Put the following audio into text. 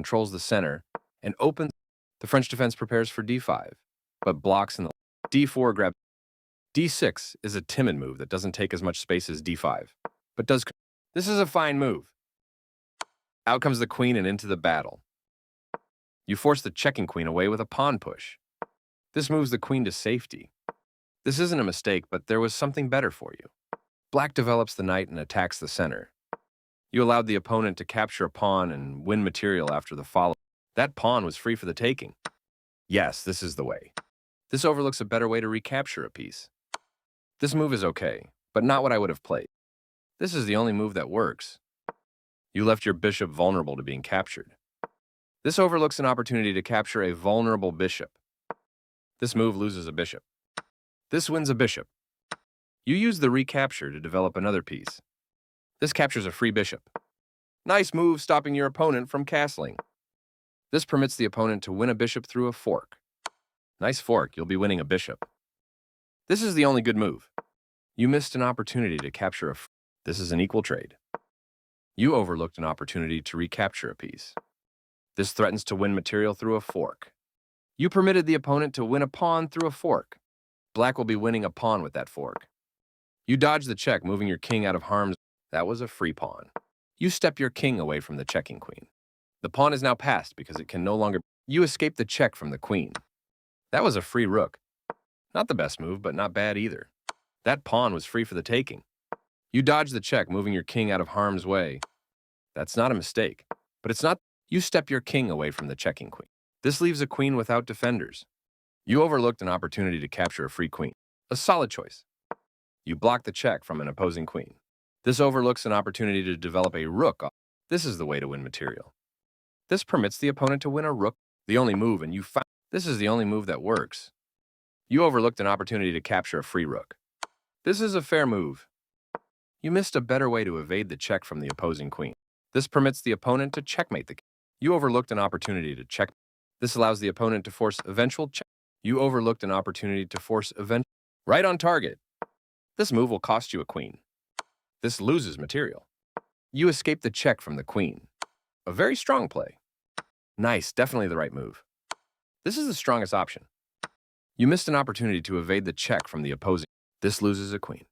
controls the center, and opens. The French defense prepares for d5, but blocks in the d4 grab. d6 is a timid move that doesn't take as much space as d5, but does. This is a fine move. Out comes the queen and into the battle. You force the checking queen away with a pawn push. This moves the queen to safety. This isn't a mistake, but there was something better for you. Black develops the knight and attacks the center. You allowed the opponent to capture a pawn and win material after the follow. That pawn was free for the taking. Yes, this is the way. This overlooks a better way to recapture a piece. This move is okay, but not what I would have played. This is the only move that works. You left your bishop vulnerable to being captured. This overlooks an opportunity to capture a vulnerable bishop. This move loses a bishop. This wins a bishop. You use the recapture to develop another piece. This captures a free bishop. Nice move stopping your opponent from castling. This permits the opponent to win a bishop through a fork. Nice fork, you'll be winning a bishop. This is the only good move. You missed an opportunity to capture a. This is an equal trade. You overlooked an opportunity to recapture a piece. This threatens to win material through a fork. You permitted the opponent to win a pawn through a fork. Black will be winning a pawn with that fork. You dodge the check, moving your king out of harm's. That was a free pawn. You step your king away from the checking queen. The pawn is now passed because it can no longer. You escape the check from the queen. That was a free rook. Not the best move, but not bad either. That pawn was free for the taking. You dodge the check, moving your king out of harm's way. That's not a mistake, but it's not. You step your king away from the checking queen. This leaves a queen without defenders. You overlooked an opportunity to capture a free queen. A solid choice. You block the check from an opposing queen. This overlooks an opportunity to develop a rook. This is the way to win material. This permits the opponent to win a rook. The only move, and you found. This is the only move that works. You overlooked an opportunity to capture a free rook. This is a fair move. You missed a better way to evade the check from the opposing queen. This permits the opponent to checkmate the king. You overlooked an opportunity to check. This allows the opponent to force eventual check. You overlooked an opportunity to force event. Right on target. This move will cost you a queen. This loses material. You escape the check from the queen. A very strong play. Nice, definitely the right move. This is the strongest option. You missed an opportunity to evade the check from the opposing. This loses a queen.